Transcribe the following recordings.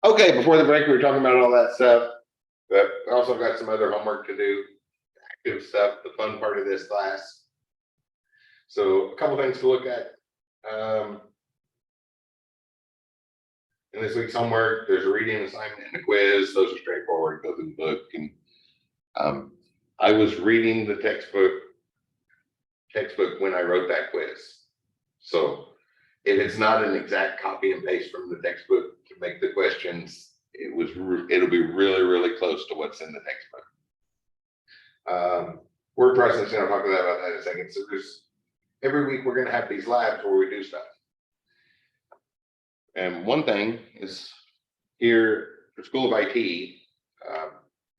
Okay, before the break, we were talking about all that stuff, but I also got some other homework to do, active stuff, the fun part of this class. So a couple things to look at. In this week's homework, there's a reading assignment and a quiz. Those are straightforward, go through the book. And I was reading the textbook when I wrote that quiz. So if it's not an exact copy and paste from the textbook to make the questions, it'll be really, really close to what's in the textbook. Word processing, I'll talk about that in a second. So every week we're going to have these labs where we do stuff. And one thing is here for School of IT,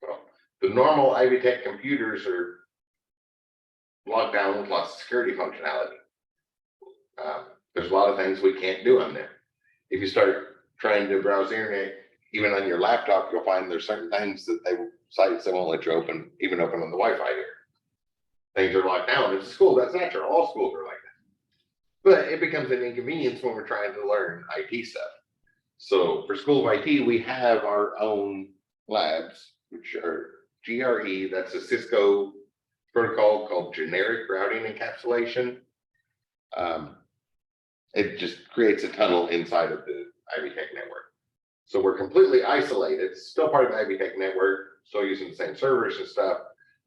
well, the normal Ivy Tech computers are locked down with lots of security functionality. There's a lot of things we can't do on there. If you start trying to browse the internet, even on your laptop, you'll find there's certain things that sites that won't let you open, even open on the Wi-Fi here. Things are locked down. It's a school, that's natural. All schools are like that. But it becomes an inconvenience when we're trying to learn IT stuff. So for School of IT, we have our own labs, which are GRE, that's a Cisco protocol called generic routing encapsulation. It just creates a tunnel inside of the Ivy Tech network. So we're completely isolated, still part of the Ivy Tech network, still using the same servers and stuff,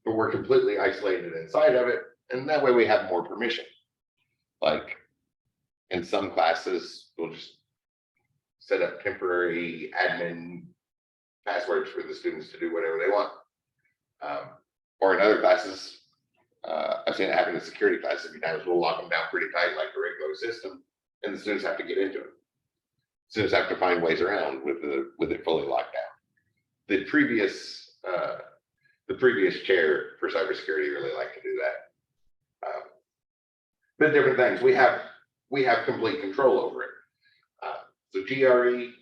but we're completely isolated inside of it. And that way we have more permission. Like in some classes, we'll just set up temporary admin passwords for the students to do whatever they want. Or in other classes, I've seen it happen in security classes a few times. We'll lock them down pretty tight like a regular system, and the students have to get into it. Students have to find ways around with it fully locked down. The previous chair for cybersecurity really liked to do that. But different things. We have complete control over it. So GRE,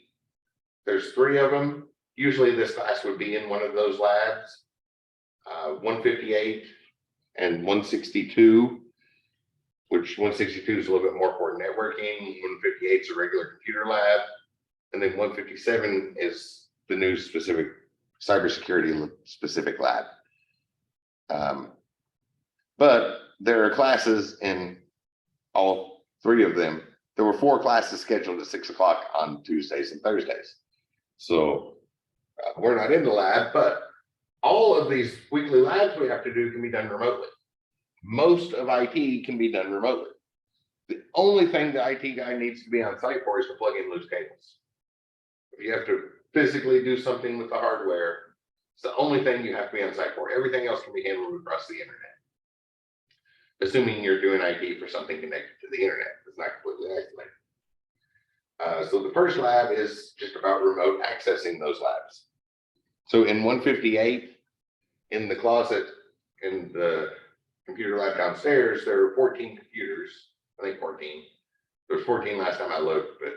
there's 3 of them. Usually this class would be in one of those labs. 158 and 162, which 162 is a little bit more for networking. 158 is a regular computer lab. And then 157 is the new specific cybersecurity specific lab. But there are classes in all 3 of them. There were 4 classes scheduled at 6 o'clock on Tuesdays and Thursdays. So we're not in the lab, but all of these weekly labs we have to do can be done remotely. Most of IT can be done remotely. The only thing the IT guy needs to be on site for is to plug in loose cables. If you have to physically do something with the hardware, it's the only thing you have to be on site for. Everything else can be handled across the internet. Assuming you're doing IT for something connected to the internet. It's not completely isolated. So the first lab is just about remote accessing those labs. So in 158, in the closet, in the computer lab downstairs, there are 14 computers. I think 14. There was 14 last time I looked, but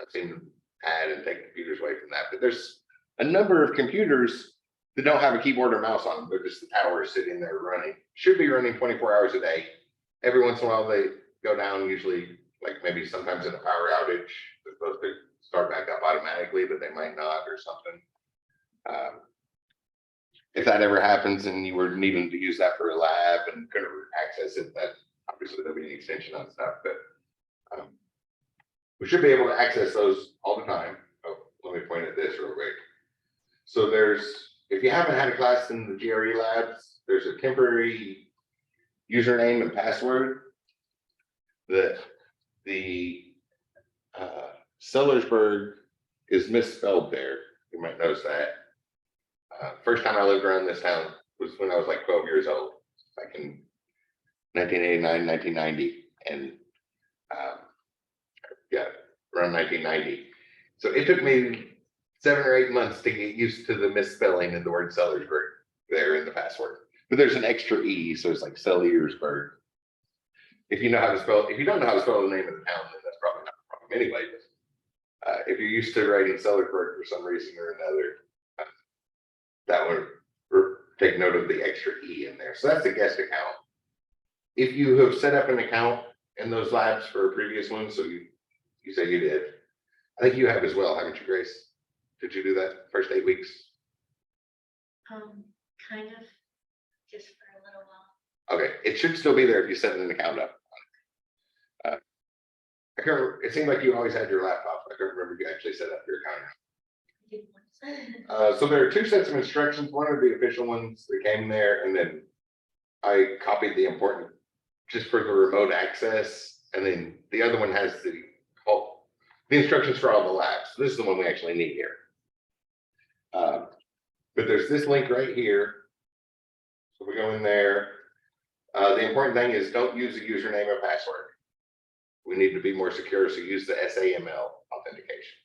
I've seen them add and take computers away from that. But there's a number of computers that don't have a keyboard or mouse on them. They're just the towers sitting there running. Should be running 24 hours a day. Every once in a while they go down, usually like maybe sometimes in a power outage. They're supposed to start back up automatically, but they might not or something. If that ever happens and you were needing to use that for a lab and couldn't access it, that obviously there'll be an extension on stuff, but we should be able to access those all the time. Oh, let me point at this real quick. So if you haven't had a class in the GRE labs, there's a temporary username and password that the Sellersburg is misspelled there. You might notice that. First time I lived around this town was when I was like 12 years old, back in 1989, 1990, and around 1990. So it took me 7 or 8 months to get used to the misspelling of the word Sellersburg there in the password. But there's an extra E, so it's like Sellersburg. If you don't know how to spell the name of the town, then that's probably not a problem anyway. But if you're used to writing Sellersburg for some reason or another, that would take note of the extra E in there. So that's the guest account. If you have set up an account in those labs for a previous one, so you say you did, I think you have as well, haven't you, Grace? Did you do that first 8 weeks? Kind of, just for a little while. Okay, it should still be there if you set an account up. I can't remember, it seemed like you always had your laptop. I can't remember if you actually set up your account. I did once. So there are 2 sets of instructions. One are the official ones that came there, and then I copied the important just for the remote access. And then the other one has the instructions for all the labs. This is the one we actually need here. But there's this link right here. So we go in there. The important thing is don't use a username or password. We need to be more secure, so use the SAML authentication.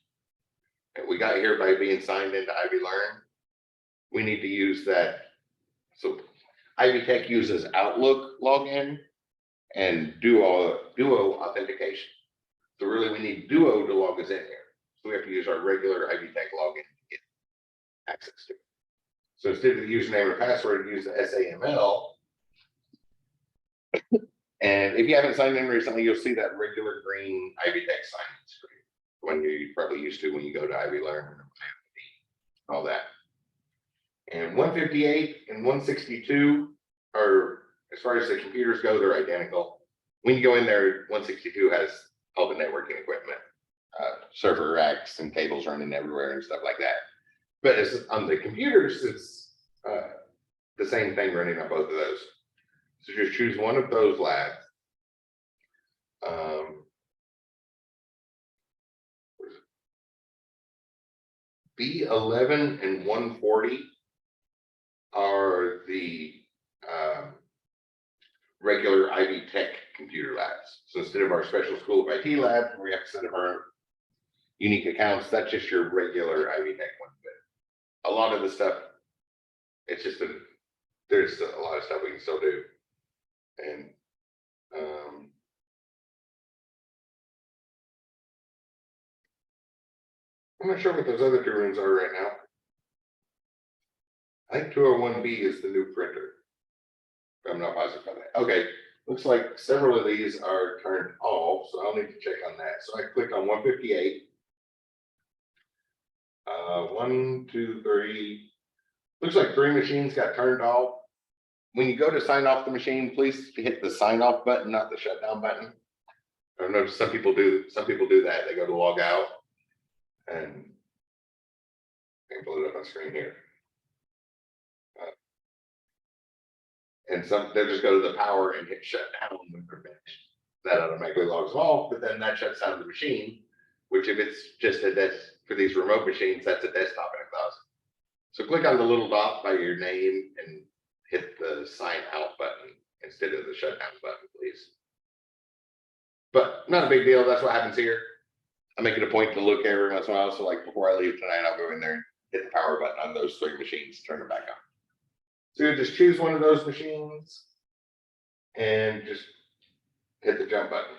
And we got here by being signed into Ivy Learn. We need to use that. So Ivy Tech uses Outlook login and Duo authentication. So really we need Duo to log us in here. So we have to use our regular Ivy Tech login to get access to it. So instead of the username or password, use the SAML. And if you haven't signed in recently, you'll see that regular green Ivy Tech sign-in screen, when you're probably used to when you go to Ivy Learn and all that. And 158 and 162 are, as far as the computers go, they're identical. When you go in there, 162 has all the networking equipment, server racks and cables running everywhere and stuff like that. But as on the computers, it's the same thing running on both of those. So just choose one of those labs. B11 and 140 are the regular Ivy Tech computer labs. So instead of our special school of IT lab, where we have to set up our unique accounts, that's just your regular Ivy Tech one. But a lot of the stuff, it's just there's a lot of stuff we can still do. And I'm not sure what those other 2 rooms are right now. I think 201B is the new printer. I'm not positive about that. Okay, looks like several of these are turned off, so I'll need to check on that. So I click on 158. 1, 2, 3. Looks like 3 machines got turned off. When you go to sign off the machine, please hit the sign off button, not the shutdown button. I know some people do that. They go to log out, and I can pull it up on screen here. And they'll just go to the power and hit shut down when they're finished. That automatically logs off, but then that shuts down the machine, which if it's just a desk for these remote machines, that's a desktop in a closet. So click on the little dot by your name and hit the sign out button instead of the shutdown button, please. But not a big deal. That's what happens here. I make it a point to look every once in a while. So like before I leave tonight, I'll go in there and hit the power button on those 3 machines, turn them back on. So you just choose one of those machines and just hit the jump button.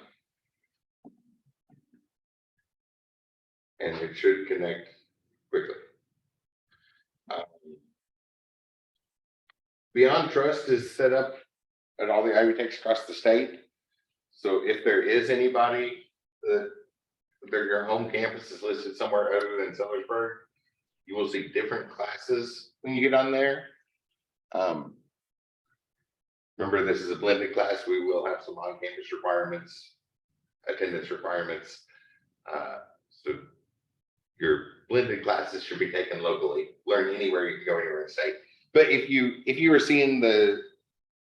And it should connect quickly. Beyond Trust is set up at all the Ivy Techs across the state. So if there is anybody that your home campus is listed somewhere other than Sellersburg, you will see different classes when you get on there. Remember, this is a blended class. We will have some on-campus requirements, attendance requirements. So your blended classes should be taken locally. Learn anywhere, you can go anywhere in the state. But if you are seeing the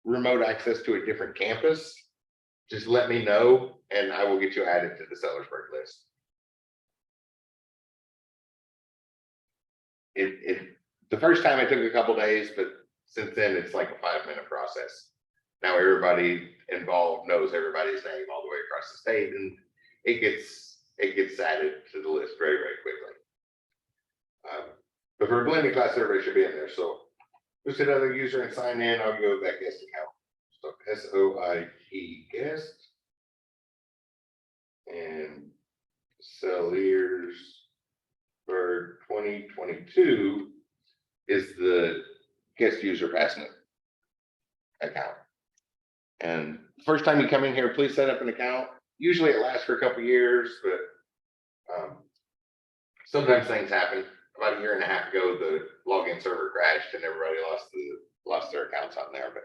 remote access to a different campus, just let me know and I will get you added to the Sellersburg list. The first time it took a couple days, but since then it's like a 5-minute process. Now everybody involved knows everybody's name all the way across the state, and it gets added to the list very, very quickly. But for a blended class, everybody should be in there. So just hit other user and sign in. I'll go to that guest account. So SOIP guest and Sellersburg 2022 is the guest user password account. And first time you come in here, please set up an account. Usually it lasts for a couple years, but sometimes things happen. If about a year and a half ago, the login server crashed and everybody lost their accounts on there, but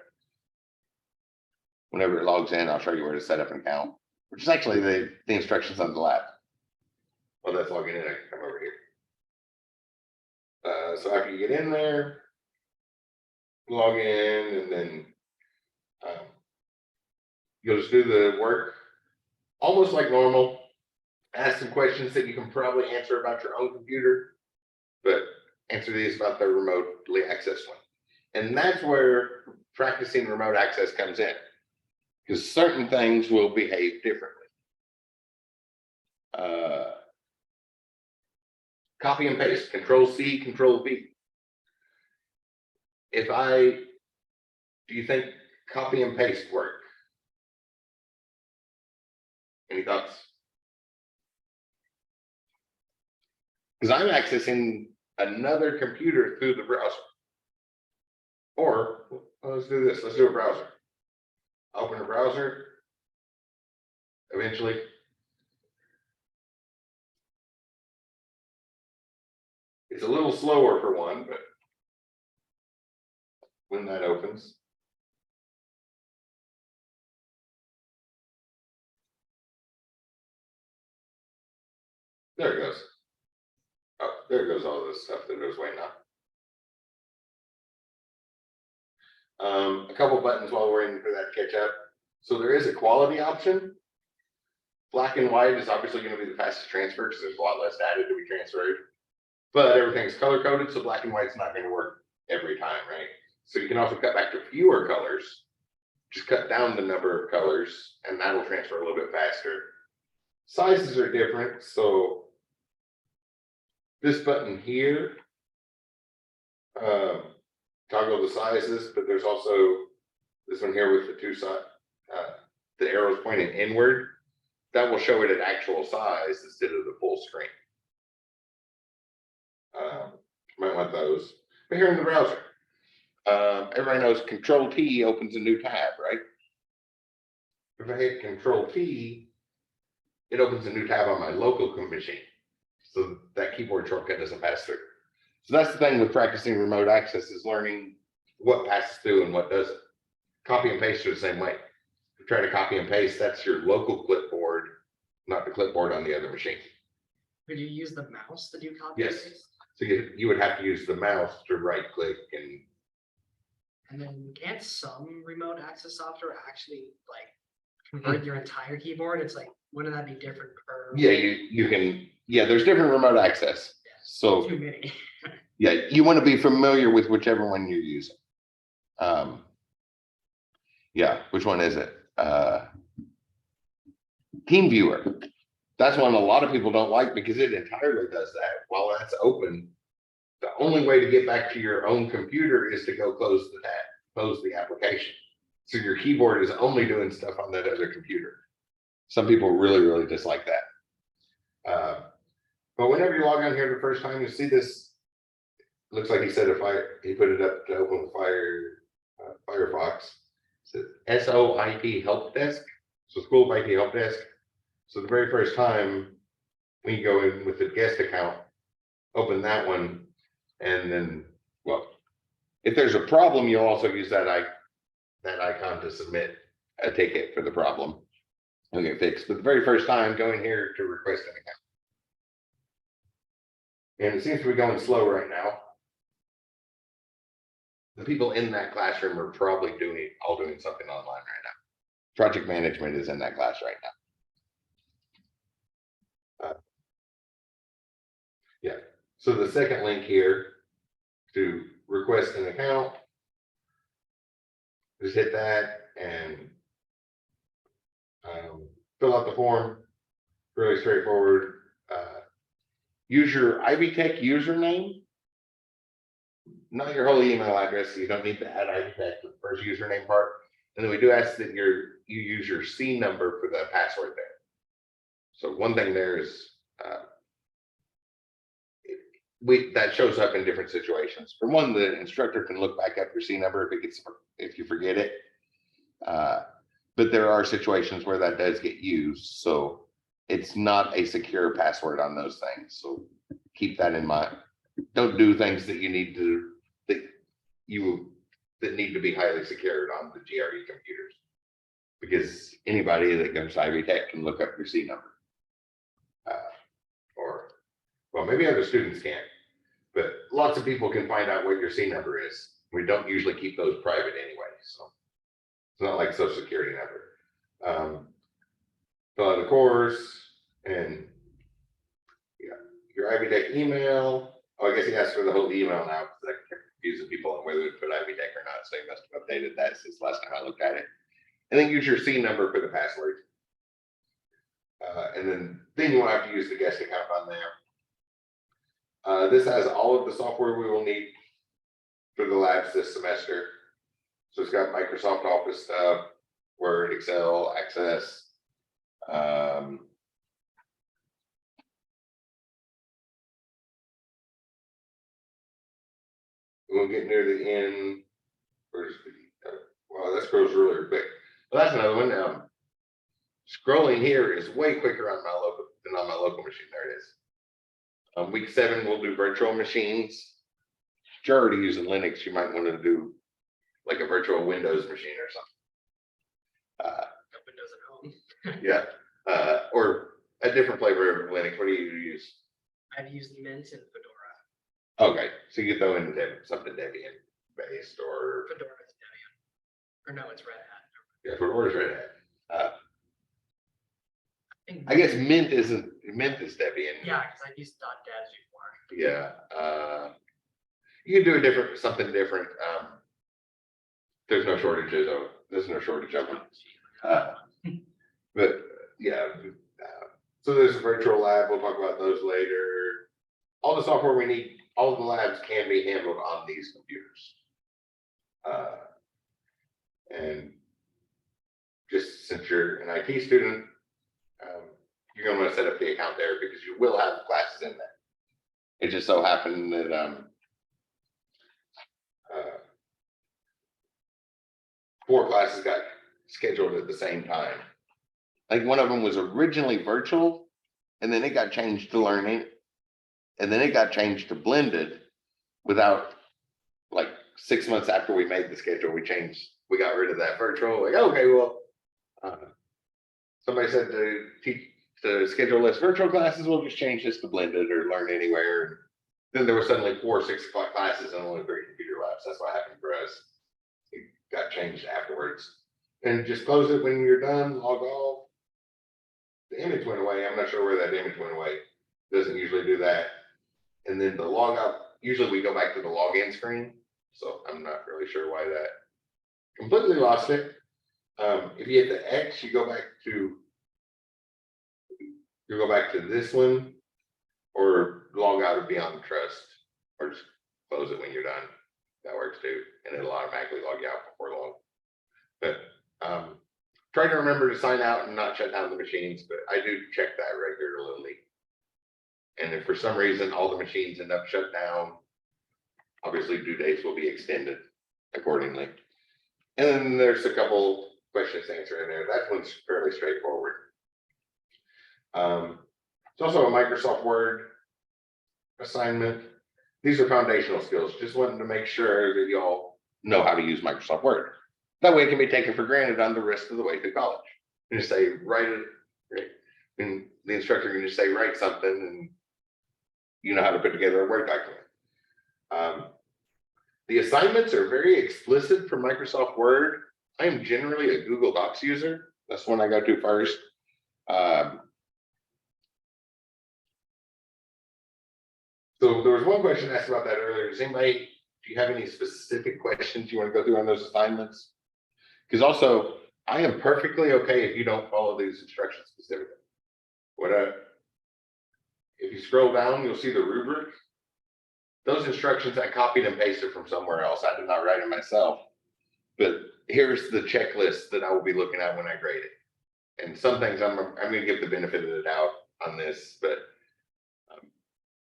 whenever it logs in, I'll show you where to set up an account, which is actually the instructions on the left. Well, that's logging in, I can come over here. So after you get in there, log in, and then you'll just do the work almost like normal. Ask some questions that you can probably answer about your own computer, but answer these about the remotely accessed one. And that's where practicing remote access comes in, because certain things will behave differently. Copy and paste, Control C, Control V. Do you think copy and paste work? Any thoughts? Because I'm accessing another computer through the browser. Or let's do this. Let's do a browser. Open a browser. Eventually. It's a little slower for one, but when that opens. There it goes. Oh, there goes all this stuff that I was waiting on. A couple buttons while we're waiting for that to catch up. So there is a quality option. Black and white is obviously going to be the fastest transfer because there's a lot less data to be transferred. But everything's color coded, so black and white's not going to work every time, right? So you can also cut back to fewer colors. Just cut down the number of colors, and that'll transfer a little bit faster. Sizes are different, so this button here, toggle the sizes, but there's also this one here with the two side, the arrows pointing inward. That will show it at actual size instead of the full screen. Might want those. But here in the browser, everybody knows Control T opens a new tab, right? If I hit Control T, it opens a new tab on my local machine. So that keyboard shortcut doesn't pass through. So that's the thing with practicing remote access, is learning what passes through and what doesn't. Copy and paste are the same way. If you try to copy and paste, that's your local clipboard, not the clipboard on the other machine. Would you use the mouse to do copy and Yes. paste? So you would have to use the mouse to right click And then can't some remote access software actually like convert your entire keyboard? It's like, wouldn't that be different per? yeah, you can, yeah, there's different remote access. So Too many. yeah, you want to be familiar with whichever one you're using. Yeah, which one is it? TeamViewer. That's one a lot of people don't like because it entirely does that. While that's open, the only way to get back to your own computer is to go close the tab, close the application. So your keyboard is only doing stuff on that other computer. Some people really, really dislike that. But whenever you log on here the first time, you see this. Looks like he said he put it up to open the Firefox. It says SOIP Help Desk. So School of IT Help Desk. So the very first time when you go in with the guest account, open that one, and then, well, if there's a problem, you'll also use that icon to submit a ticket for the problem. It'll get fixed. But the very first time, go in here to request an account. And it seems to be going slow right now. The people in that classroom are probably all doing something online right now. Project management is in that class right now. Yeah, so the second link here to request an account, just hit that and fill out the form. Really straightforward. Use your Ivy Tech username, not your whole email address. So you don't need to add Ivy Tech for the first username part. And then we do ask that you use your C number for the password there. So one thing there is that shows up in different situations. For one, the instructor can look back up your C number if you forget it. But there are situations where that does get used. So it's not a secure password on those things. So keep that in mind. don't do things that you need to, that that need to be highly secured on the GRE computers. Because anybody that goes to Ivy Tech can look up your C number. Or, well, maybe other students can, but lots of people can find out what your C number is. We don't usually keep those private anyway, so it's not like social security number. Fill out the course and yeah, your Ivy Tech email. Oh, I guess he asked for the whole email now because that confuses people on whether to put Ivy Tech or not. So he must have updated that since last time I looked at it. And then use your C number for the password. And then you won't have to use the guest account on there. This has all of the software we will need for the labs this semester. So it's got Microsoft Office stuff, Word, Excel, Access. We'll get near the end. Where's the, well, that scrolls really quick. Well, that's another one. Scrolling here is way quicker on my local than on my local machine. There it is. Week 7, we'll do virtual machines. If you're already using Linux, you might want to do like a virtual Windows machine or something. Windows at home. Yeah. Or a different flavor of Linux. What do you use? I've used Mint and Fedora. Okay, so you throw in something Debian based or Fedora is Debian. Or no, it's Red Hat. yeah, Fedora's Red Hat. think I guess Mint is Debian. Yeah, because I've used .dev before. Yeah. You can do something different. There's no shortage of them. But yeah, so there's a virtual lab. We'll talk about those later. All the software we need, all of the labs can be handled on these computers. And just since you're an IT student, you're going to want to set up the account there because you will have classes in there. It just so happened that 4 classes got scheduled at the same time. Like one of them was originally virtual, and then it got changed to learning, and then it got changed to blended without, like 6 months after we made the schedule, we got rid of that virtual. Like, okay, well, somebody said to schedule less virtual classes, we'll just change this to blended or learn anywhere. Then there were suddenly 4 6 o'clock classes and only 3 computer labs. That's what happened for us. It got changed afterwards. And just close it when you're done, log off. The image went away. I'm not sure where that image went away. Doesn't usually do that. And then the log out, usually we go back to the login screen. So I'm not really sure why that completely lost it. If you hit the X, you go back to this one, or log out of Beyond Trust, or just close it when you're done. That works too, and it'll automatically log you out before long. But try to remember to sign out and not shut down the machines, but I do check that regularly. And if for some reason all the machines end up shut down, obviously due dates will be extended accordingly. And then there's a couple questions to answer in there. That one's fairly straightforward. It's also a Microsoft Word assignment. These are foundational skills. Just wanting to make sure that y'all know how to use Microsoft Word. That way it can be taken for granted on the rest of the way through college. You just say, write it, right? And the instructor can just say, write something, and you know how to put together a Word document. The assignments are very explicit for Microsoft Word. I am generally a Google Docs user. That's one I go to first. So there was one question asked about that earlier. Do you have any specific questions you want to go through on those assignments? Because also, I am perfectly okay if you don't follow these instructions specifically. If you scroll down, you'll see the rubric. Those instructions I copied and pasted from somewhere else. I did not write them myself. But here's the checklist that I will be looking at when I grade it. And some things I'm going to give the benefit of the doubt on this, but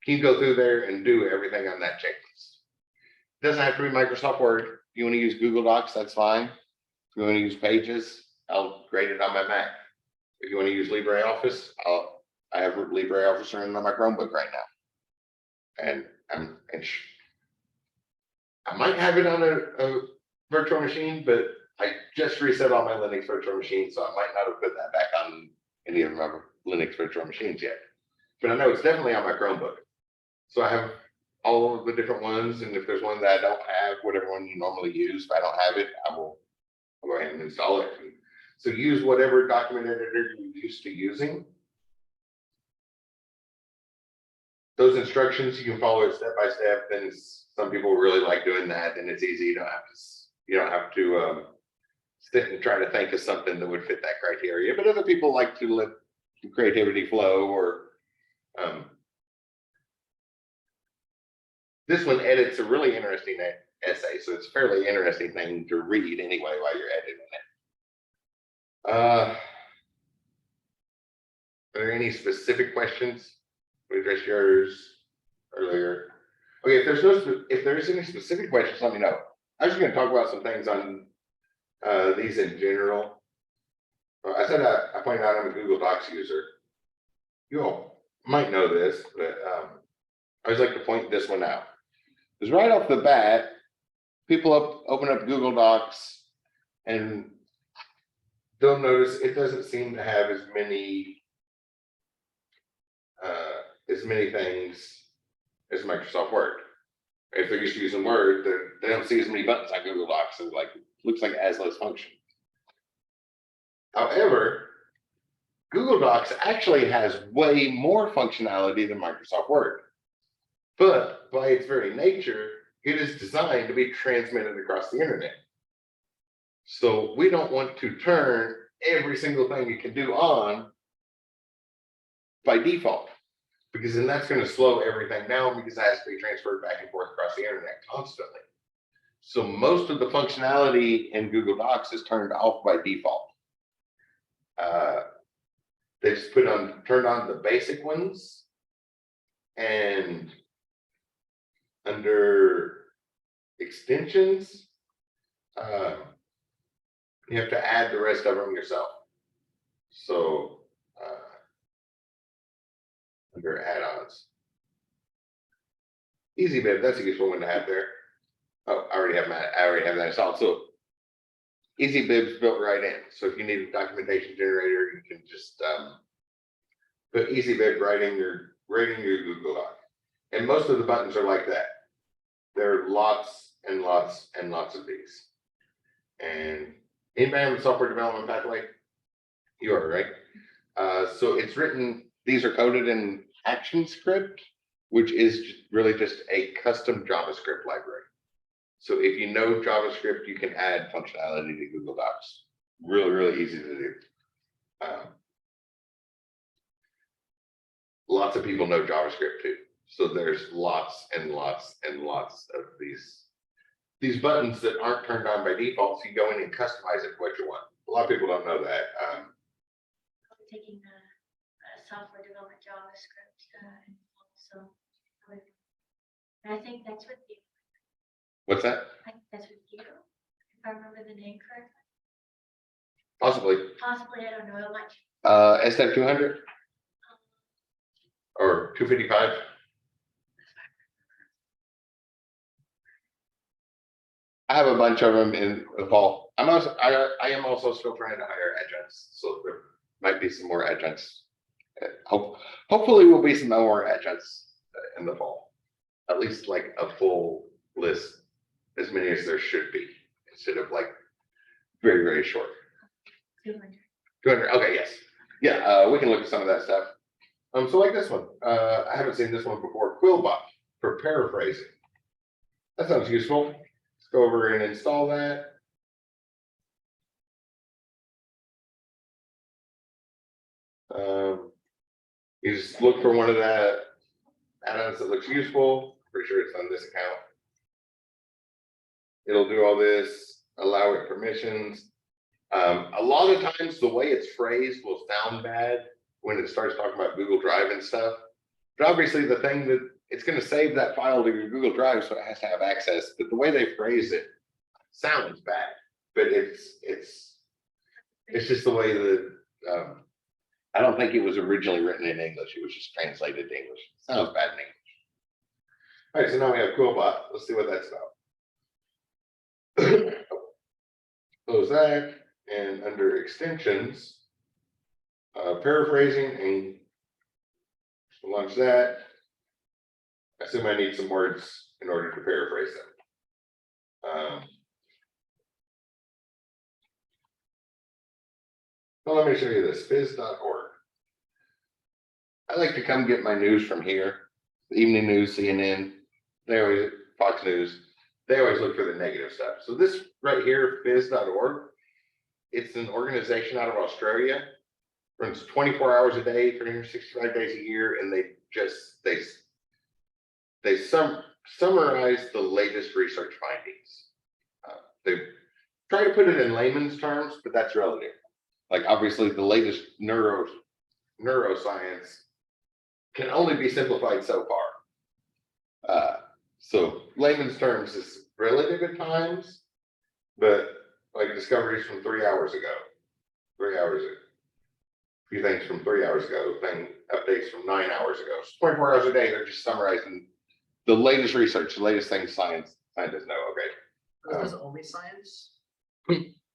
you can go through there and do everything on that checklist. It doesn't have to be Microsoft Word. If you want to use Google Docs, that's fine. If you want to use Pages, I'll grade it on my Mac. If you want to use LibreOffice, I have LibreOffice running on my Chromebook right now. And I might have it on a virtual machine, but I just reset all my Linux virtual machines, so I might not have put that back on any of my Linux virtual machines yet. But I know it's definitely on my Chromebook. So I have all of the different ones, and if there's one that I don't have, whatever one you normally use, if I don't have it, I'll go ahead and install it. So use whatever document editor you're used to using. Those instructions, you can follow it step by step, and some people really like doing that, and it's easy. You don't have to sit and try to think of something that would fit that criteria. But other people like to let creativity flow, or this one edits a really interesting essay, so it's a fairly interesting thing to read anyway while you're editing it. Are there any specific questions? We addressed yours earlier. Okay, if there's any specific questions, let me know. I was just going to talk about some things on these in general. I said I pointed out I'm a Google Docs user. You all might know this, but I always like to point this one out. Because right off the bat, people open up Google Docs and they'll notice it doesn't seem to have as many things as Microsoft Word. If they're used to using Word, they don't see as many buttons on Google Docs, and looks like it has less function. However, Google Docs actually has way more functionality than Microsoft Word. But by its very nature, it is designed to be transmitted across the internet. So we don't want to turn every single thing you can do on by default, because then that's going to slow everything down, because it has to be transferred back and forth across the internet constantly. So most of the functionality in Google Docs is turned off by default. They just turned on the basic ones, and under extensions, you have to add the rest of them yourself. So under add-ons, EasyBib, that's a useful one to have there. Oh, I already have that installed. So EasyBib's built right in. So if you need a documentation generator, you can just put EasyBib right in your Google Doc. And most of the buttons are like that. There are lots and lots and lots of these. And anybody on the software development pathway? You are, right? So it's written, these are coded in ActionScript, which is really just a custom JavaScript library. So if you know JavaScript, you can add functionality to Google Docs. Really, really easy to do. Lots of people know JavaScript too. So there's lots and lots and lots of these buttons that aren't turned on by default. So you go in and customize it what you want. A lot of people don't know that. I'm taking software development JavaScript also. And I think that's with you. What's that? I think that's with you, if I remember the name correctly. Possibly. Possibly, I don't know much. SF 200 or 255. I have a bunch of them in the fall. I am also still trying to hire adjuncts, so there might be some more adjuncts. Hopefully, will be some more adjuncts in the fall. At least like a full list, as many as there should be, instead of like very, very short. 200. 200. Okay, yes, yeah. We can look at some of that stuff. So like this one, I haven't seen this one before. Quillbot for paraphrasing. That sounds useful. Let's go over and install that. You just look for one of the add-ons that looks useful. Pretty sure it's on this account. It'll do all this, allow it permissions. A lot of times the way it's phrased will sound bad when it starts talking about Google Drive and stuff. But obviously the thing that it's going to save that file to your Google Drive, so it has to have access. But the way they phrase it sounds bad. But it's just the way that I don't think it was originally written in English. It was just translated to English. It sounds bad in English. All right, so now we have Quillbot. Let's see what that's about. Close that, and under extensions, paraphrasing, and launch that. I assume I need some words in order to paraphrase them. Well, let me show you this, phys.org. I like to come get my news from here. The evening news, CNN, they always, Fox News, they always look for the negative stuff. So this right here, phys.org, it's an organization out of Australia, runs 24 hours a day, 365 days a year, and they summarize the latest research findings. They try to put it in layman's terms, but that's relative. Like obviously the latest neuroscience can only be simplified so far. So layman's terms is relative at times, but like discoveries from 3 hours ago, a few things from 3 hours ago, updates from 9 hours ago. So 24 hours a day, they're just summarizing the latest research, the latest things scientists know. Okay. Is this only science?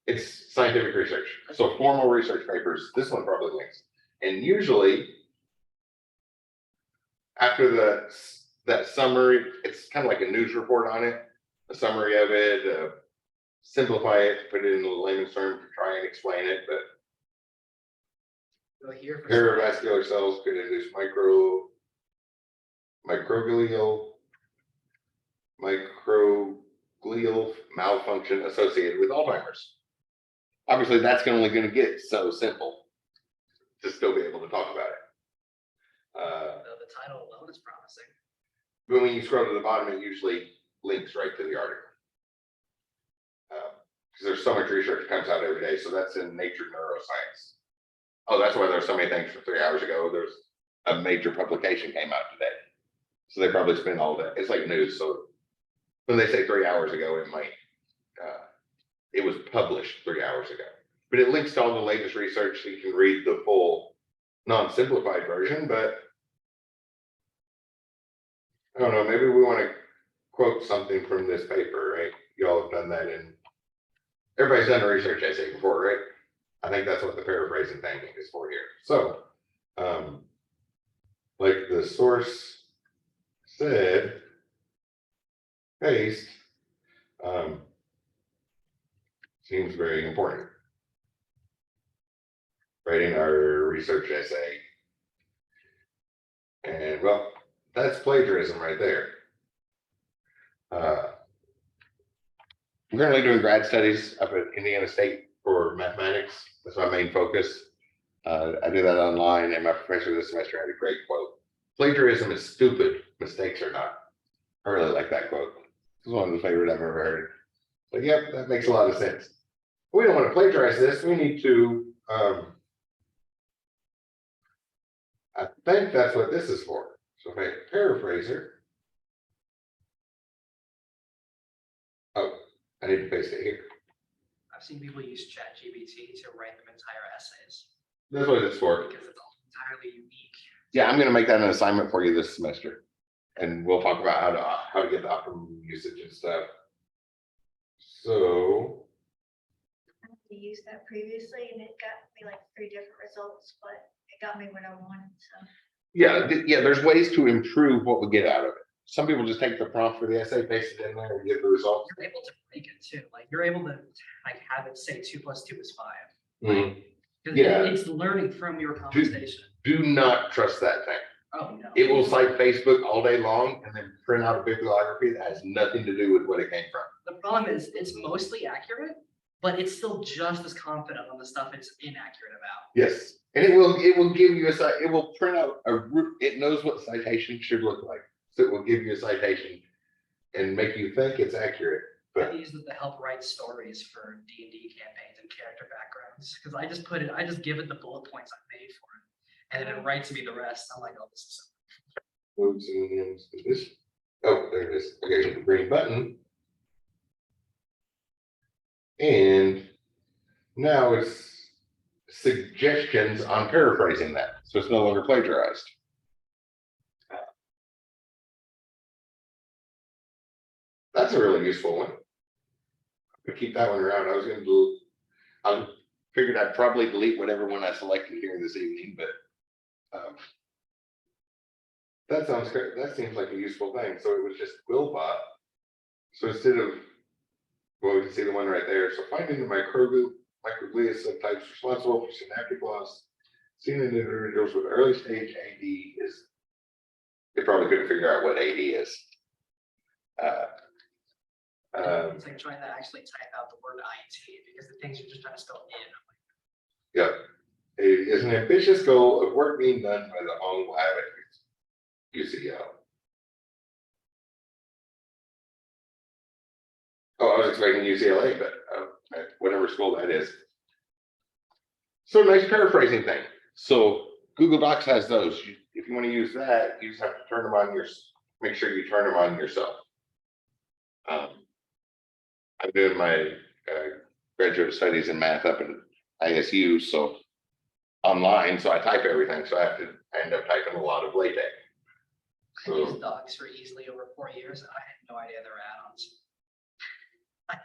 It's scientific research. So formal research papers, this one probably links. And usually after that summary, it's kind of like a news report on it, a summary of it, simplify it, put it in layman's terms to try and explain it. But Go here for paravascular cells could induce microglial malfunction associated with Alzheimer's. Obviously, that's only going to get so simple to still be able to talk about it. the title alone is promising. But when you scroll to the bottom, it usually links right to the article. Because there's so much research that comes out every day. So that's in Nature Neuroscience. Oh, that's why there's so many things from 3 hours ago. There's a major publication came out today. So they probably spend all day. It's like news. So when they say 3 hours ago, it might, it was published 3 hours ago. But it links to all the latest research so you can read the full non-simplified version. But I don't know, maybe we want to quote something from this paper, right? You all have done that everybody's done a research essay before, right? I think that's what the paraphrasing thing is for here. So, like the source said, paste, seems very important. Writing our research essay. And well, that's plagiarism right there. I'm currently doing grad studies up at Indiana State for mathematics. That's my main focus. I do that online, and my professor this semester had a great quote. Plagiarism is stupid, mistakes are not. I really like that quote. This is one of the favorite I've ever heard. But yep, that makes a lot of sense. We don't want to plagiarize this. We need to, I think that's what this is for. So if I hit paraphraser, oh, I need to paste it here. I've seen people use ChatGPT to write them entire essays That's what it's for. because it's all entirely unique. Yeah, I'm going to make that an assignment for you this semester, and we'll talk about how to get the optimum usage and stuff. So I had to use that previously and it got me like 3 different results, but it got me what I wanted, so. yeah, there's ways to improve what we get out of it. Some people just take the prompt for the essay, paste it in there, and get the results. You're able to break it too. Like you're able to like have it say 2 + 2 is 5. Mhm. Because Yeah. it's learning from your conversation. Do not trust that thing. Oh no. It will cite Facebook all day long and then print out a bibliography that has nothing to do with what it came from. The problem is it's mostly accurate, but it's still just as confident on the stuff it's inaccurate about. Yes, and it will give you it will print out it knows what citation should look like. So it will give you a citation and make you think it's accurate. I use it to help write stories for D&D campaigns and character backgrounds because I just give it the bullet points I made for it, and then it writes me the rest. I'm like, oh, this is Oops, and this. Oh, there it is. Okay, hit the green button. And now it's suggestions on paraphrasing that. So it's no longer plagiarized. That's a really useful one. I'll keep that one around. I was gonna do, I figured I'd probably delete whatever one I selected here this evening, but that sounds great. That seems like a useful thing. So it was just Quillbot. So instead of, well, we can see the one right there. So finding the microglia subtypes responsible for synaptic loss seen in individuals with early stage AD is, they probably couldn't figure out what AD is. It's like trying to actually type out the word IT because the things you're just trying to spell in. Yeah, it is an ambitious goal of work being done by the Hong Lab at UCL. Oh, I was expecting UCLA, but whatever school that is. So nice paraphrasing thing. So Google Docs has those. If you want to use that, you just have to turn them on make sure you turn them on yourself. I'm doing my graduate studies in math up at ISU, so online, so I type everything. So I end up typing a lot of LaTeX. I used Docs for easily over 4 years. I had no idea there were add-ons.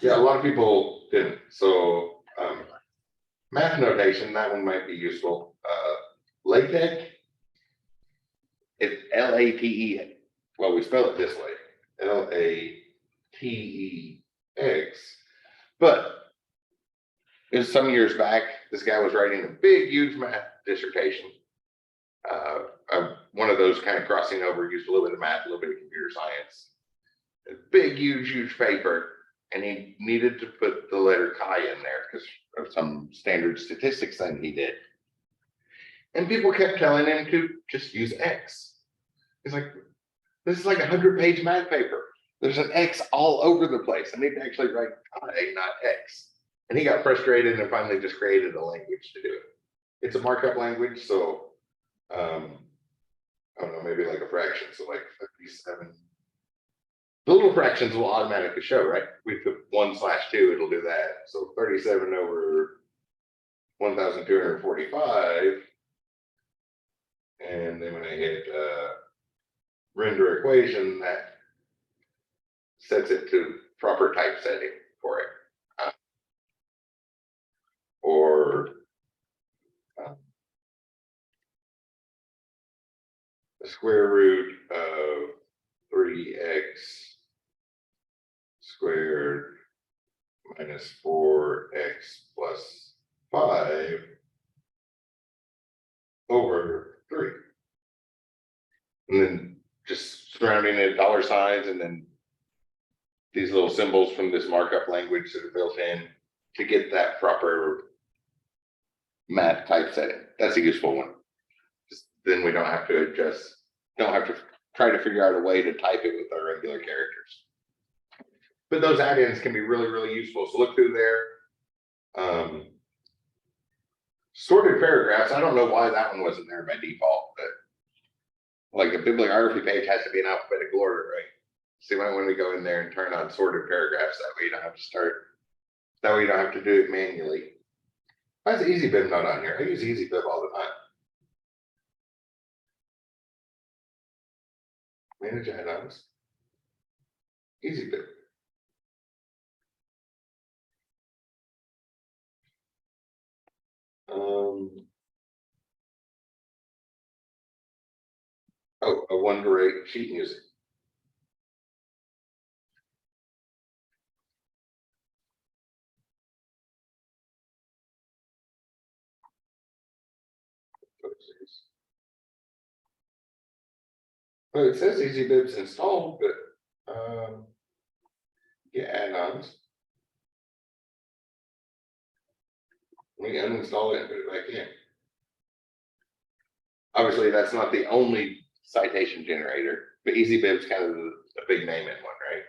Yeah, a lot of people didn't. So math notation, that one might be useful. LaTeX, it's LATE. Well, we spell it this way, LATEX. But it was some years back. This guy was writing a big, huge math dissertation. One of those kind of crossing over, used a little bit of math, a little bit of computer science. A big, huge, huge paper. And he needed to put the letter chi in there because of some standard statistics thing he did. And people kept telling him to just use X. He's like, this is like 100-page math paper. There's an X all over the place. I need to actually write chi, not X. And he got frustrated and finally just created a language to do it. It's a markup language, so I don't know, maybe like a fraction. So like 57. The little fractions will automatically show, right? We put 1/2, it'll do that. So 37 over 1,245. And then when I hit render equation, that sets it to proper typesetting for it. Or the square root of 3x squared minus 4x plus 5 over 3. And then just surrounding it dollar signs and then these little symbols from this markup language that are built in to get that proper math typesetting. That's a useful one. Then we don't have to try to figure out a way to type it with our regular characters. But those add-ins can be really, really useful. So look through there. Sorted paragraphs, I don't know why that one wasn't there by default, but like a bibliography page has to be in alphabetical order, right? So when we go in there and turn on sorted paragraphs, that way you don't have to that way you don't have to do it manually. Why is EasyBib not on here? I use EasyBib all the time. Manage add-ons. EasyBib. Oh, a one to rate sheet music. Well, it says EasyBib's installed, but yeah, add-ons. We uninstall it and put it back in. Obviously, that's not the only citation generator, but EasyBib's kind of a big name in one, right?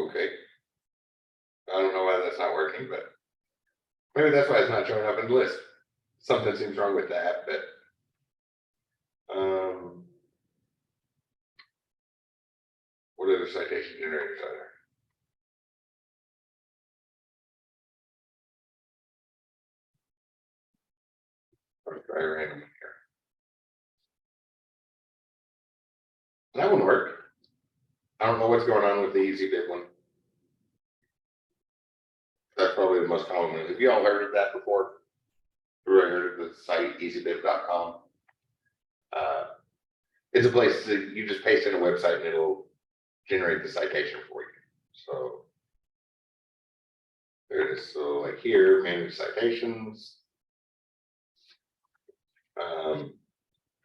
Okay. I don't know why that's not working, but maybe that's why it's not showing up in the list. Something seems wrong with that, but what other citation generators are there? Very random here. That wouldn't work. I don't know what's going on with the easy bid one. That's probably the most common one. Have you all heard of that before? Or heard of the site easybid.com? It's a place that you just paste in a website and it'll generate the citation for you. So there it is. So like here, manage citations.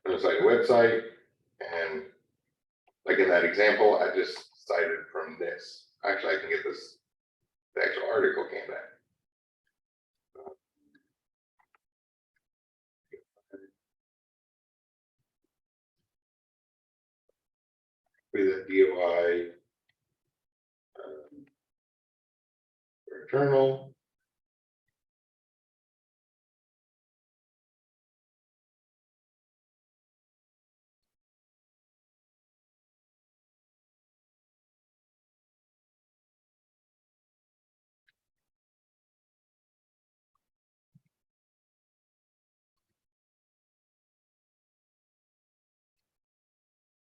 It's like a website, and like in that example, I just cited from this. Actually, I can get this, the actual article came back. With a DOI journal.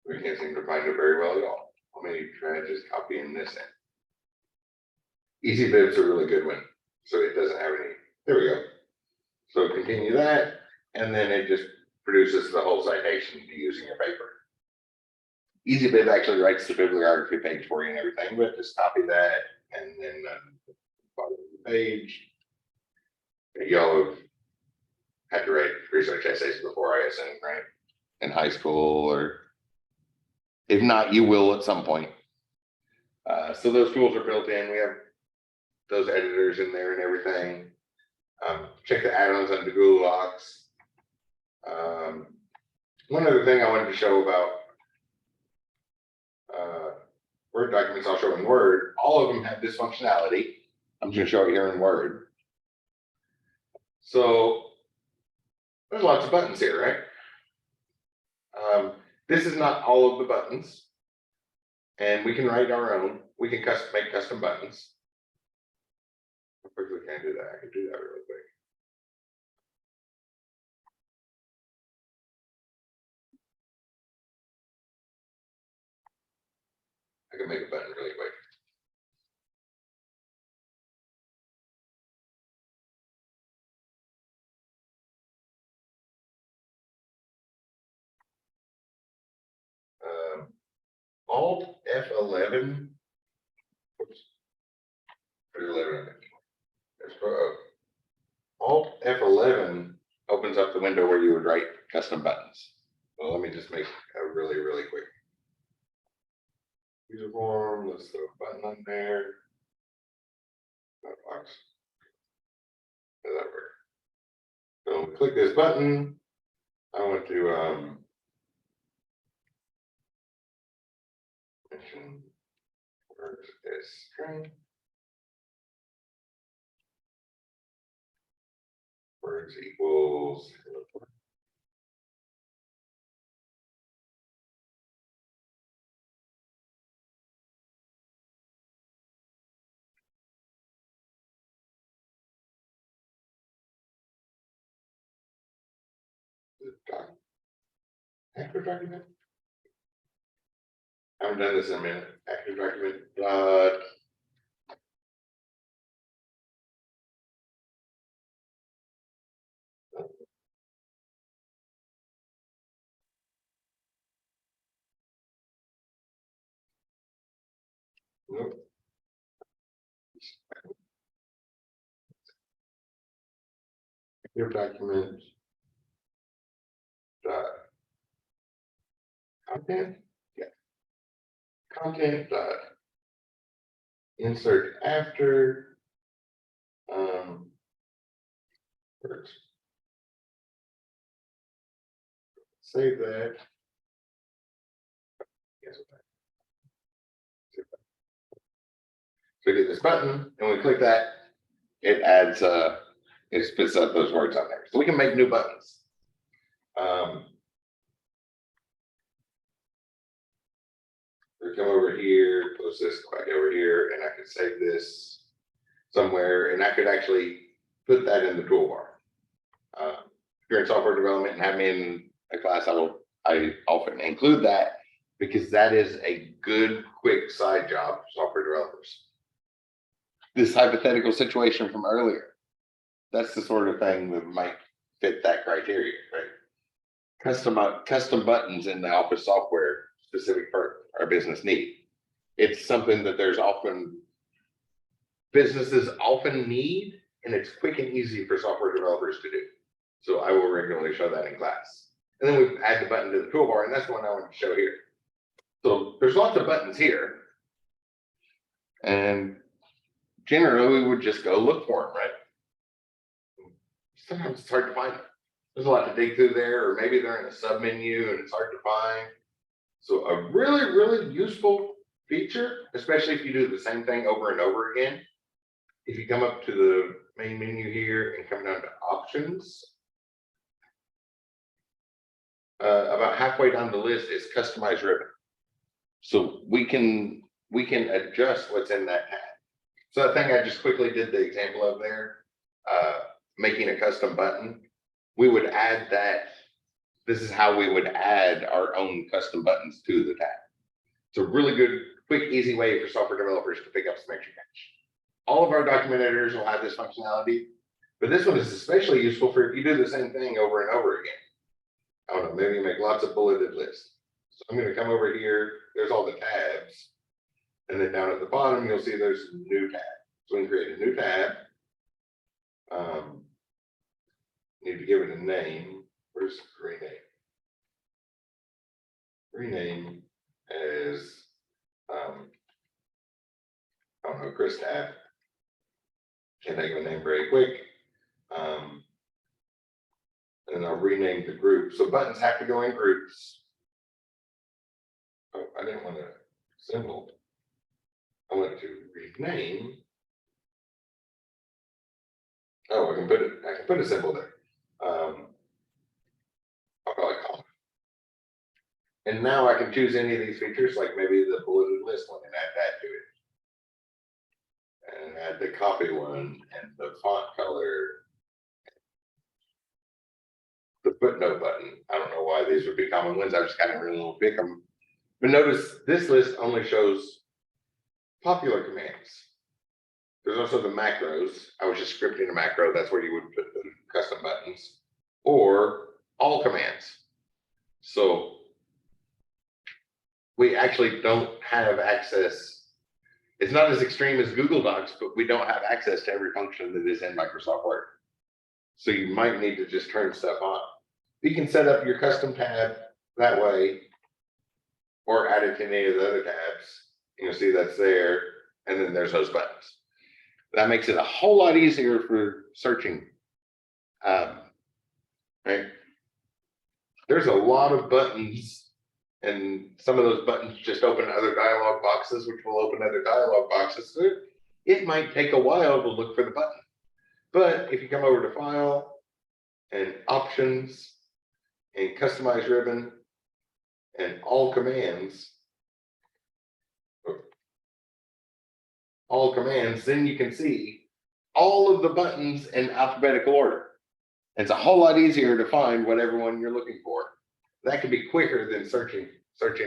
We can't seem to find it very well at all. Let me try just copying this in. Easy bib's a really good one. So it doesn't have any, there we go. So continue that, and then it just produces the whole citation to use in your paper. EasyBib actually writes the bibliography page for you and everything, but just copy that and then follow the page. Y'all have had to write research essays before, I assume, right? In high school, or if not, you will at some point. So those tools are built in. We have those editors in there and everything. Check the add-ons under Google Docs. One other thing I wanted to show about Word documents, I'll show in Word. All of them have this functionality. I'm just going to show it here in Word. So there's lots of buttons here, right? This is not all of the buttons, and we can write our own. We can make custom buttons. How quickly can I do that? I can do that really quick. I can make a button really quick. Alt F11. Oops. There's 11 of it. Alt F11 opens up the window where you would write custom buttons. So let me just make a really, really quick user form. Let's throw a button on there. That box. Does that work? So click this button. I want to mention words as string. Words equals active document. I haven't done this in a minute. Active document dot. Nope. Active document dot content. Yeah. Content dot insert after words. Save that. Yes. So we get this button, and we click that, it adds it spits out those words on there. So we can make new buttons. We come over here, close this, go back over here, and I could save this somewhere, and I could actually put that in the toolbar. you're in software development and have me in a class, I often include that because that is a good, quick side job for software developers. This hypothetical situation from earlier, that's the sort of thing that might fit that criteria, right? Custom buttons in the office software specific for our business need. It's something that businesses often need, and it's quick and easy for software developers to do. So I will regularly show that in class. And then we add the button to the toolbar, and that's the one I want to show here. So there's lots of buttons here. And generally we would just go look for them, right? Sometimes it's hard to find them. There's a lot to dig through there, or maybe they're in a sub menu and it's hard to find. So a really, really useful feature, especially if you do the same thing over and over again. If you come up to the main menu here and come down to options, about halfway down the list is customize ribbon. So we can adjust what's in that tab. So that thing I just quickly did the example of there, making a custom button, we would add that. This is how we would add our own custom buttons to the tab. It's a really good, quick, easy way for software developers to pick up some extra cash. All of our document editors will have this functionality, but this one is especially useful for if you do the same thing over and over again. I don't know, maybe you make lots of bulleted lists. So I'm going to come over here. There's all the tabs. And then down at the bottom, you'll see there's a new tab. So we can create a new tab. Need to give it a name. Where's rename? Rename as, I don't know, Chris tab. Can't think of a name very quick. And I'll rename the group. So buttons have to go in groups. Oh, I didn't want a symbol. I want to rename. Oh, I can put a symbol there. I'll call it column. And now I can choose any of these features, like maybe the bulleted list one, and add that to it. And add the copy one and the font color. The footnote button. I don't know why these would be common ones. I just kind of really pick them. But notice this list only shows popular commands. There's also the macros. I was just scripting a macro. That's where you would put the custom buttons, or all commands. So we actually don't have access. It's not as extreme as Google Docs, but we don't have access to every function that is in Microsoft Word. So you might need to just turn stuff on. You can set up your custom tab that way, or add it to any of the other tabs. You'll see that's there, and then there's those buttons. That makes it a whole lot easier for searching. Right? There's a lot of buttons, and some of those buttons just open other dialog boxes, which will open other dialog boxes. So it might take a while to look for the button. But if you come over to File and Options and Customize Ribbon and All Commands, then you can see all of the buttons in alphabetical order. It's a whole lot easier to find whatever one you're looking for. That can be quicker than searching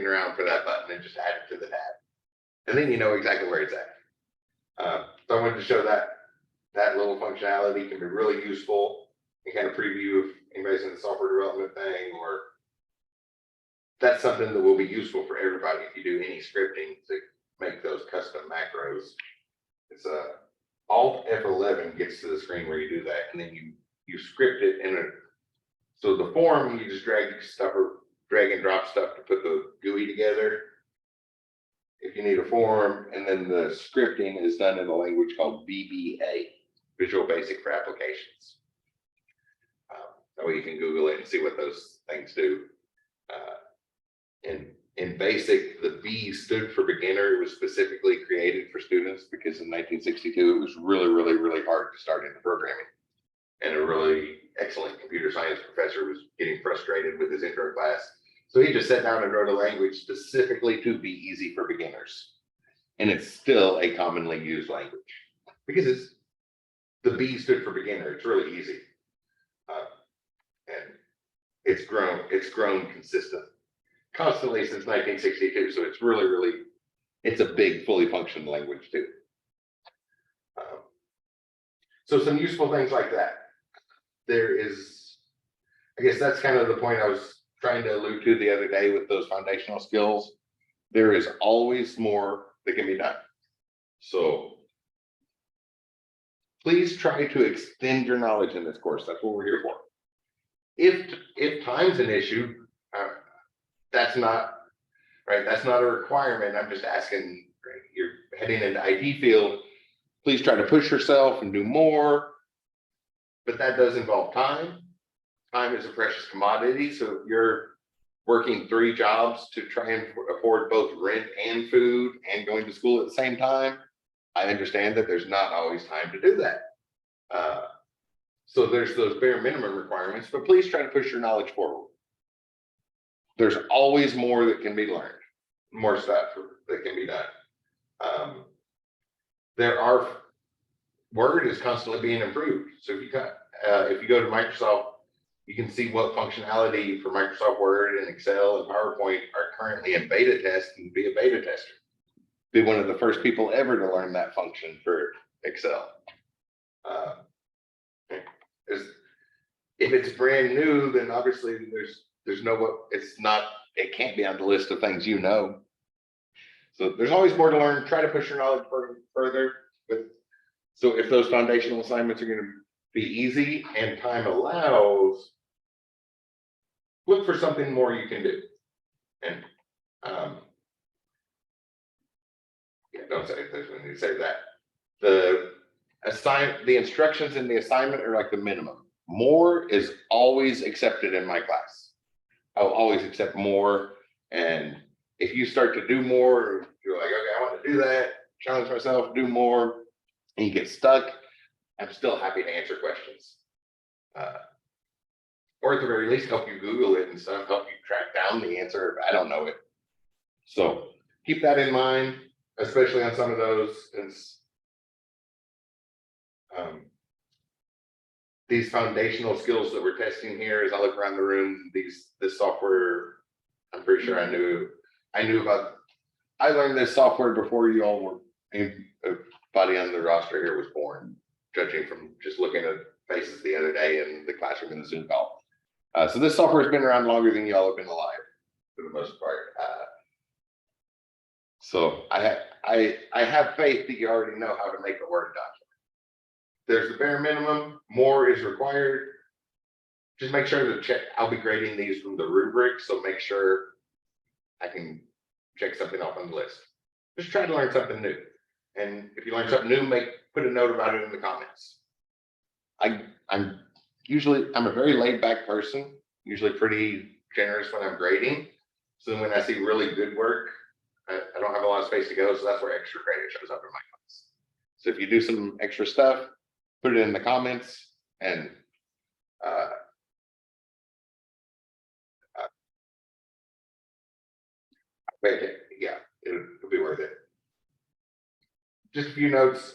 around for that button and just add it to the tab. And then you know exactly where it's at. So I wanted to show that little functionality can be really useful and kind of preview if anybody's in the software development thing, or that's something that will be useful for everybody if you do any scripting to make those custom macros. It's Alt F11 gets to the screen where you do that, and then you script it in so the form, you just drag and drop stuff to put the GUI together if you need a form, and then the scripting is done in a language called VBA, Visual Basic for Applications. That way you can Google it and see what those things do. In BASIC, the B stood for beginner. It was specifically created for students because in 1962, it was really, really, really hard to start into programming. And a really excellent computer science professor was getting frustrated with his intro class. So he just sat down and wrote a language specifically to be easy for beginners. And it's still a commonly used language because the B stood for beginner. It's really easy. And it's grown constantly since 1962. So it's really, it's a big, fully functioning language too. So some useful things like that. There is, I guess that's kind of the point I was trying to allude to the other day with those foundational skills. There is always more that can be done. So please try to extend your knowledge in this course. That's what we're here for. If time's an issue, that's not right. That's not a requirement. I'm just asking. Right, you're heading into IT field. Please try to push yourself and do more. But that does involve time. Time is a precious commodity. So if you're working 3 jobs to try and afford both rent and food and going to school at the same time, I understand that there's not always time to do that. So there's those bare minimum requirements, but please try to push your knowledge forward. There's always more that can be learned, more stuff that can be done. Word is constantly being improved. So if you go to Microsoft, you can see what functionality for Microsoft Word and Excel and PowerPoint are currently in beta test, and be a beta tester. Be one of the first people ever to learn that function for Excel. If it's brand new, then obviously it can't be on the list of things you know. So there's always more to learn. Try to push your knowledge further. So if those foundational assignments are going to be easy and time allows, look for something more you can do. And don't say this when you say that. The instructions in the assignment are like the minimum. More is always accepted in my class. I'll always accept more. And if you start to do more, you're like, okay, I want to do that, challenge myself, do more, and you get stuck, I'm still happy to answer questions. Or at the very least, help you Google it and stuff, help you track down the answer if I don't know it. So keep that in mind, especially on some of those. These foundational skills that we're testing here, as I look around the room, this software, I'm pretty sure I knew about. I learned this software before you all were, anybody on the roster here was born, judging from just looking at faces the other day in the classroom in the Zoom call. So this software has been around longer than you all have been alive, for the most part. So I have faith that you already know how to make a Word document. There's the bare minimum, more is required. Just make sure to check. I'll be grading these from the rubric, so make sure I can check something off on the list. Just try to learn something new. And if you learn something new, put a note about it in the comments. I'm a very laid back person, usually pretty generous when I'm grading. So when I see really good work, I don't have a lot of space to go. So that's where extra credit shows up in my class. So if you do some extra stuff, put it in the comments, and yeah, it'll be worth it. Just a few notes.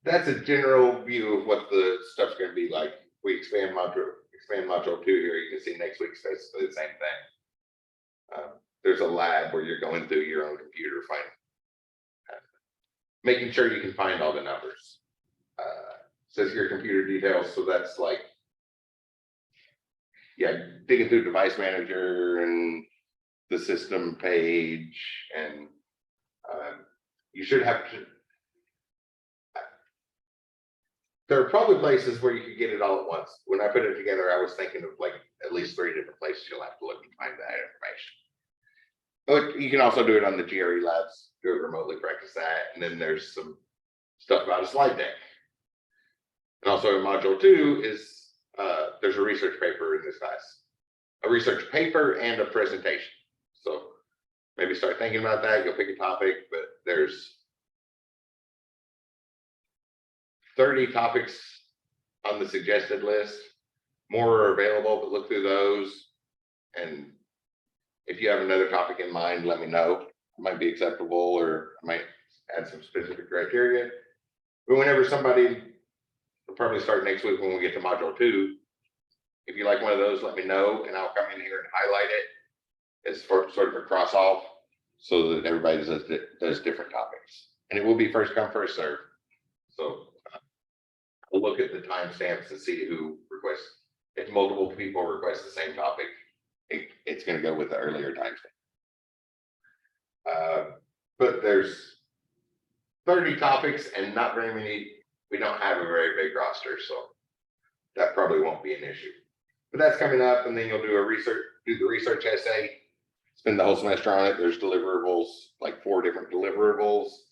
That's a general view of what the stuff's going to be like. We expand module 2 here. You can see next week's basically the same thing. There's a lab where you're going through your own computer, making sure you can find all the numbers. Says your computer details, so that's like, yeah, digging through device manager and the system page, and you should have to. There are probably places where you could get it all at once. When I put it together, I was thinking of like at least 3 different places you'll have to look and find that information. But you can also do it on the GRE labs, do it remotely, practice that. And then there's some stuff about a slide deck. And also in module 2 is, there's a research paper in this class, a research paper and a presentation. So maybe start thinking about that. You'll pick a topic, but there's 30 topics on the suggested list. More are available, but look through those. And if you have another topic in mind, let me know. It might be acceptable, or I might add some specific criteria. But whenever somebody, we'll probably start next week when we get to module 2. if you like one of those, let me know and I'll come in here and highlight it as for sort of a cross off so that everybody does different topics. And it will be first come, first serve. So we'll look at the timestamps and see who requests. If multiple people request the same topic, it's going to go with the earlier timestamp. But there's 30 topics and not very many. We don't have a very big roster, so that probably won't be an issue. But that's coming up, and then you'll do the research essay, spend the whole semester on it. There's deliverables, like 4 different deliverables.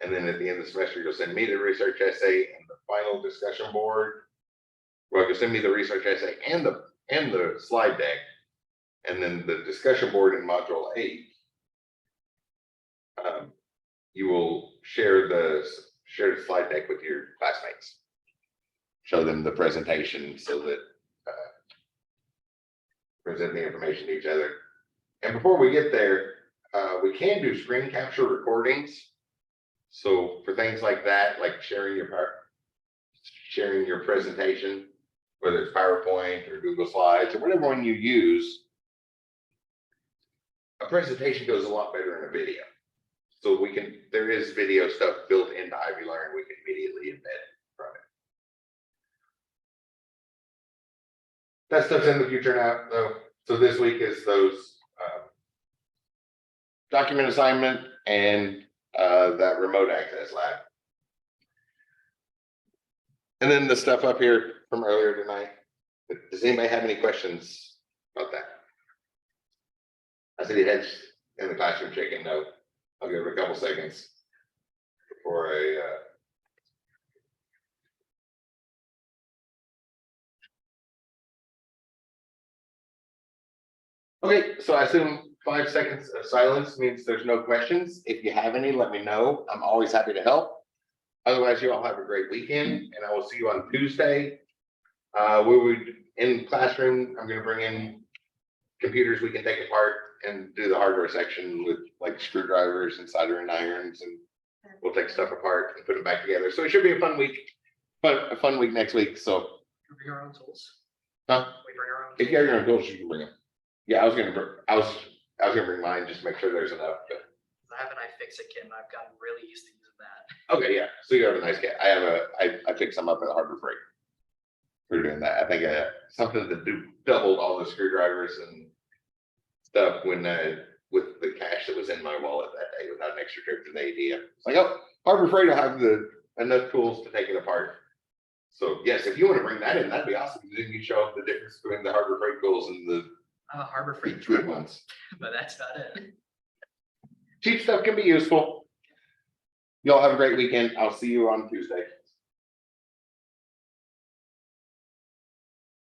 And then at the end of the semester, you'll send me the research essay and the final discussion board. Well, you'll send me the research essay and the slide deck, and then the discussion board in module 8. You will share the slide deck with your classmates. Show them the presentation so that present the information to each other. And before we get there, we can do screen capture recordings. So for things like that, like sharing your presentation, whether it's PowerPoint or Google Slides or whatever one you use, a presentation goes a lot better in a video. So there is video stuff built into Ivy Learn we can immediately embed from it. That stuff's in the future now, though. So this week is those document assignment and that remote access lab. And then the stuff up here from earlier tonight. Does anybody have any questions about that? I see the heads in the classroom shaking no. I'll give it a couple seconds before Okay, so I assume 5 seconds of silence means there's no questions. If you have any, let me know. I'm always happy to help. Otherwise, you all have a great weekend, and I will see you on Tuesday. In classroom, I'm going to bring in computers we can take apart and do the hardware section with like screwdrivers and soldering irons, and we'll take stuff apart and put it back together. So it should be a fun week, but a fun week next week. So We bring our own tools. huh? We bring our own. If you have your own tools, you can bring them. Yeah, I was gonna bring mine, just to make sure there's enough. But I have an iFixit kit, and I've gotten really used to using that. okay, yeah. So you have a nice kit. I picked some up at Harbor Freight. We're doing that. I think something to hold all the screwdrivers and stuff when with the cash that was in my wallet that day without an extra trip to the ATM. It's like, oh, Harbor Freight will have enough tools to take it apart. So yes, if you want to bring that in, that'd be awesome. Then you show the difference between the Harbor Freight tools and the Harbor Freight good ones. But that's about it. Cheap stuff can be useful. Y'all have a great weekend. I'll see you on Tuesday.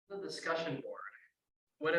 The discussion board. What if